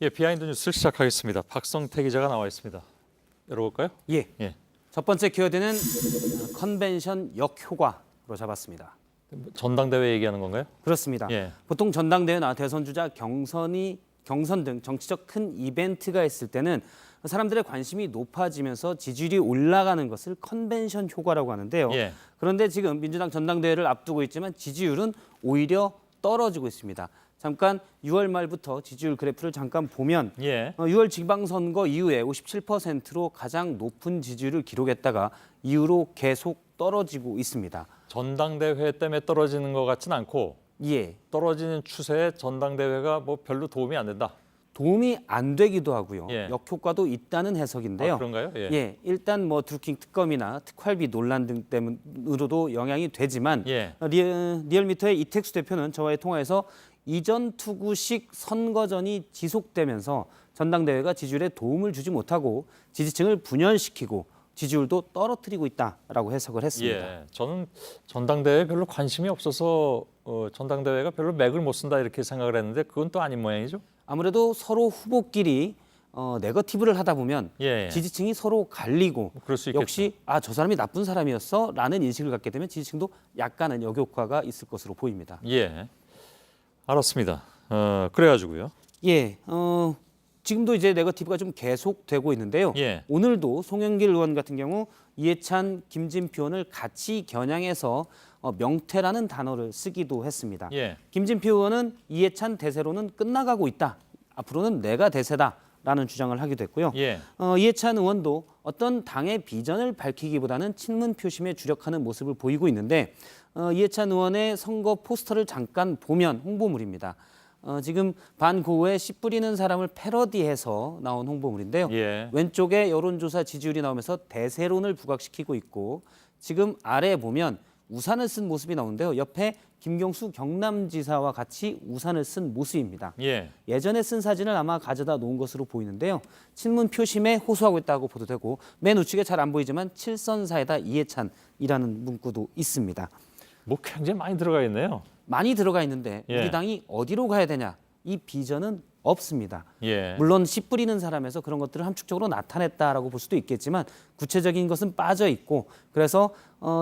예, 비하인드 뉴스를 시작하겠습니다. 박성태 기자가 나와 있습니다. 열어볼까요? 예. 예. 첫 번째 키워드는 컨벤션 역효과로 잡았습니다. 전당대회 얘기하는 건가요? 그렇습니다. 예. 보통 전당대회나 대선 주자 경선 등 정치적 큰 이벤트가 있을 때는 사람들의 관심이 높아지면서 지지율이 올라가는 것을 컨벤션 효과라고 하는데요. 예. 그런데 지금 민주당 전당대회를 앞두고 있지만 지지율은 오히려 떨어지고 있습니다. 잠깐 6월 말부터 지지율 그래프를 잠깐 보면 예. 6월 지방선거 이후에 57%로 가장 높은 지지율을 기록했다가 이후로 계속 떨어지고 있습니다. 전당대회 때문에 떨어지는 것 같진 않고 예, 떨어지는 추세에 전당대회가 뭐 별로 도움이 안 된다. 도움이 안 되기도 하고요. 예. 역효과도 있다는 해석인데요. 아, 그런가요? 예. 예, 일단 뭐 드루킹 특검이나 특활비 논란 등 때문으로도 영향이 되지만 예. 리얼미터의 이택수 대표는 저와의 통화에서 이전 투구식 선거전이 지속되면서 전당대회가 지지율에 도움을 주지 못하고 지지층을 분열시키고 지지율도 떨어뜨리고 있다라고 해석을 했습니다. 예. 저는 전당대회에 별로 관심이 없어서 전당대회가 별로 맥을 못 쓴다 이렇게 생각을 했는데 그건 또 아닌 모양이죠? 아무래도 서로 후보끼리 네거티브를 하다 보면 예. 지지층이 서로 갈리고 그럴 수 있겠죠. 역시 저 사람이 나쁜 사람이었어라는 인식을 갖게 되면 지지층도 약간은 역효과가 있을 것으로 보입니다. 예. 알았습니다. 그래가지고요. 예, 지금도 이제 네거티브가 좀 계속되고 있는데요. 예. 오늘도 송영길 의원 같은 경우 이해찬, 김진표 의원을 같이 겨냥해서 명태라는 단어를 쓰기도 했습니다. 예. 김진표 의원은 이해찬 대세로는 끝나가고 있다. 앞으로는 내가 대세다라는 주장을 하기도 했고요. 예. 이해찬 의원도 어떤 당의 비전을 밝히기보다는 친문 표심에 주력하는 모습을 보이고 있는데 이해찬 의원의 선거 포스터를 잠깐 보면 홍보물입니다. 지금 반고우에 씨 뿌리는 사람을 패러디해서 나온 홍보물인데요. 예. 왼쪽에 여론조사 지지율이 나오면서 대세론을 부각시키고 있고 지금 아래에 보면 우산을 쓴 모습이 나오는데요. 옆에 김경수 경남지사와 같이 우산을 쓴 모습입니다. 예. 예전에 쓴 사진을 아마 가져다 놓은 것으로 보이는데요. 친문 표심에 호소하고 있다고 보도되고 맨 우측에 잘 안 보이지만 칠선사에다 이해찬이라는 문구도 있습니다. 뭐 굉장히 많이 들어가 있네요. 많이 들어가 있는데 예. 우리 당이 어디로 가야 되냐? 이 비전은 없습니다. 예. 물론 씨 뿌리는 사람에서 그런 것들을 함축적으로 나타냈다라고 볼 수도 있겠지만 구체적인 것은 빠져 있고 그래서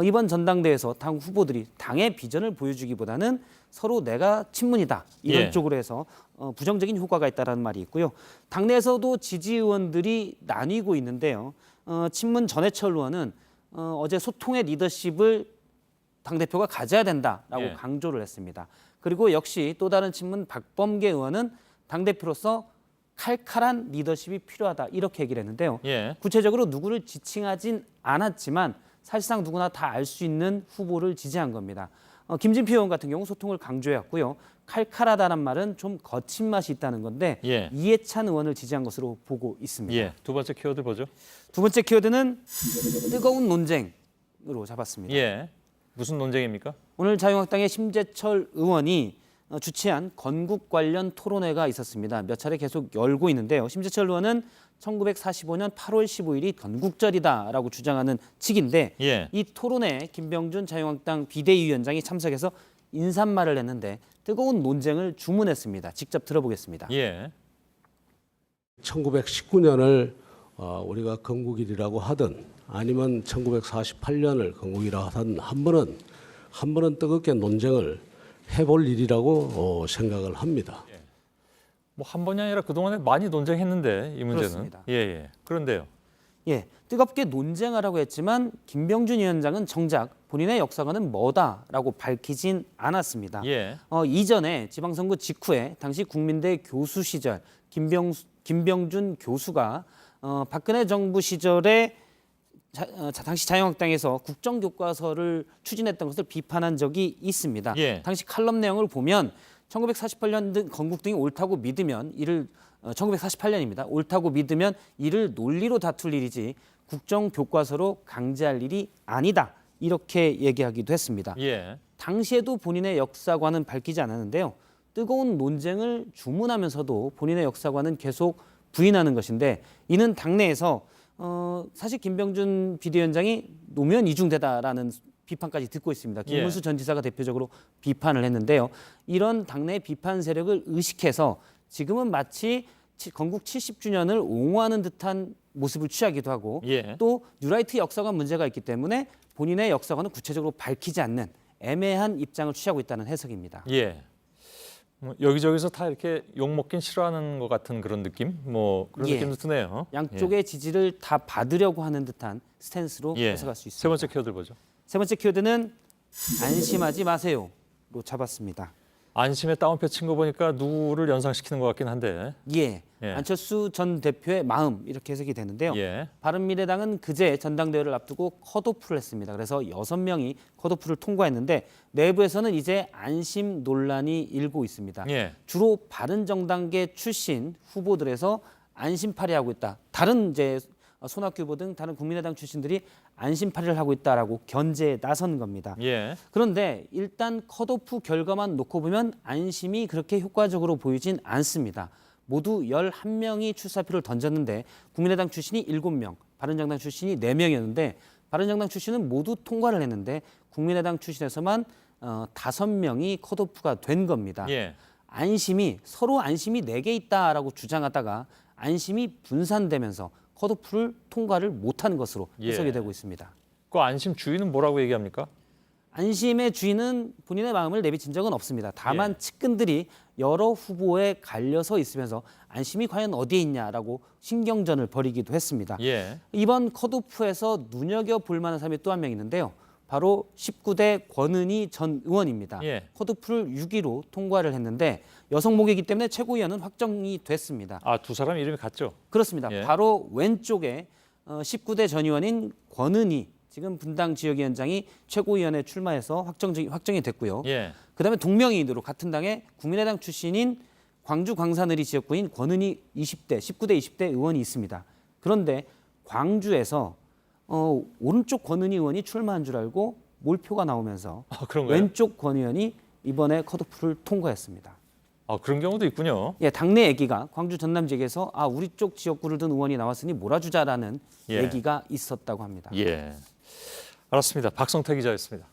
이번 전당대회에서 당 후보들이 당의 비전을 보여주기보다는 서로 내가 친문이다 이런 예. 쪽으로 해서 부정적인 효과가 있다라는 말이 있고요. 당내에서도 지지 의원들이 나뉘고 있는데요. 친문 전해철 의원은 어제 소통의 리더십을 당대표가 가져야 된다라고 예. 강조를 했습니다. 그리고 역시 또 다른 친문 박범계 의원은 당대표로서 칼칼한 리더십이 필요하다 이렇게 얘기를 했는데요. 예. 구체적으로 누구를 지칭하진 않았지만 사실상 누구나 다 알 수 있는 후보를 지지한 겁니다. 김진표 의원 같은 경우 소통을 강조해왔고요. 칼칼하다는 말은 좀 거친 맛이 있다는 건데 예. 이해찬 의원을 지지한 것으로 보고 있습니다. 예. 두 번째 키워드 보죠. 두 번째 키워드는 뜨거운 논쟁으로 잡았습니다. 예. 무슨 논쟁입니까? 오늘 자유한국당의 심재철 의원이 주최한 건국 관련 토론회가 있었습니다. 몇 차례 계속 열고 있는데요. 심재철 의원은 1945년 8월 15일이 건국절이다라고 주장하는 측인데 예. 이 토론회에 김병준 자유한국당 비대위원장이 참석해서 인사말을 했는데 뜨거운 논쟁을 주문했습니다. 직접 들어보겠습니다. 예. 1919년을 우리가 건국일이라고 하든 아니면 1948년을 건국이라 하든 한 번은 뜨겁게 논쟁을 해볼 일이라고 생각을 합니다. 뭐 한 번이 아니라 그동안에 많이 논쟁했는데 이 문제는. 그렇습니다. 예, 예. 그런데요. 예, 뜨겁게 논쟁하라고 했지만 김병준 위원장은 정작 본인의 역사관은 뭐다라고 밝히진 않았습니다. 예. 이전에 지방선거 직후에 당시 국민대 교수 시절 김병준 교수가 박근혜 정부 시절에 당시 자유한국당에서 국정교과서를 추진했던 것을 비판한 적이 있습니다. 예. 당시 칼럼 내용을 보면 1948년 건국 등이 옳다고 믿으면 이를 1948년입니다. 옳다고 믿으면 이를 논리로 다툴 일이지 국정교과서로 강제할 일이 아니다. 이렇게 얘기하기도 했습니다. 예. 당시에도 본인의 역사관은 밝히지 않았는데요. 뜨거운 논쟁을 주문하면서도 본인의 역사관은 계속 부인하는 것인데 이는 당내에서 사실 김병준 비대위원장이 노무현 이중대다라는 비판까지 듣고 있습니다. 김문수 전 지사가 대표적으로 비판을 했는데요. 이런 당내 비판 세력을 의식해서 지금은 마치 건국 70주년을 옹호하는 듯한 모습을 취하기도 하고 예. 또 뉴라이트 역사관 문제가 있기 때문에 본인의 역사관을 구체적으로 밝히지 않는 애매한 입장을 취하고 있다는 해석입니다. 예. 뭐 여기저기서 다 이렇게 욕 먹긴 싫어하는 것 같은 그런 느낌, 뭐 그런 예. 느낌도 드네요. 양쪽의 지지를 다 받으려고 하는 듯한 스탠스로 예. 해석할 수 있습니다. 세 번째 키워드 보죠. 세 번째 키워드는 안심하지 마세요로 잡았습니다. 안심에 따옴표 친 거 보니까 누구를 연상시키는 것 같긴 한데. 예. 예. 안철수 전 대표의 마음 이렇게 해석이 되는데요. 예. 바른미래당은 그제 전당대회를 앞두고 컷오프를 했습니다. 그래서 6명이 컷오프를 통과했는데 내부에서는 이제 안심 논란이 일고 있습니다. 예. 주로 바른정당계 출신 후보들에서 안심팔이하고 있다. 다른 이제 손학규 후보 등 다른 국민의당 출신들이 안심팔이를 하고 있다라고 견제에 나선 겁니다. 예. 그런데 일단 컷오프 결과만 놓고 보면 안심이 그렇게 효과적으로 보이진 않습니다. 모두 11명이 출사표를 던졌는데 국민의당 출신이 7명, 바른정당 출신이 4명이었는데 바른정당 출신은 모두 통과를 했는데 국민의당 출신에서만 5명이 컷오프가 된 겁니다. 예. 안심이 서로 안심이 4개 있다라고 주장하다가 안심이 분산되면서 컷오프를 통과를 못한 것으로 해석이 예. 되고 있습니다. 그 안심 주인은 뭐라고 얘기합니까? 안심의 주인은 본인의 마음을 내비친 적은 없습니다. 다만 예. 측근들이 여러 후보에 갈려서 있으면서 안심이 과연 어디에 있냐라고 신경전을 벌이기도 했습니다. 예. 이번 컷오프에서 눈여겨볼 만한 사람이 또 한 명 있는데요. 바로 19대 권은희 전 의원입니다. 예. 컷오프를 6위로 통과를 했는데 여성 목이기 때문에 최고위원은 확정이 됐습니다. 아, 두 사람 이름이 같죠? 그렇습니다. 예. 바로 왼쪽에 19대 전 의원인 권은희 지금 분당 지역위원장이 최고위원에 출마해서 확정이 됐고요. 예. 그다음에 동명이인으로 같은 당의 국민의당 출신인 광주 광산을이 지역구인 권은희 20대, 19대 20대 의원이 있습니다. 그런데 광주에서 오른쪽 권은희 의원이 출마한 줄 알고 몰표가 나오면서 아, 그런가요? 왼쪽 권 의원이 이번에 컷오프를 통과했습니다. 아, 그런 경우도 있군요. 예, 당내 얘기가 광주 전남 지역에서 우리 쪽 지역구를 든 의원이 나왔으니 몰아주자라는 예. 얘기가 있었다고 합니다. 예. 알았습니다. 박성태 기자였습니다.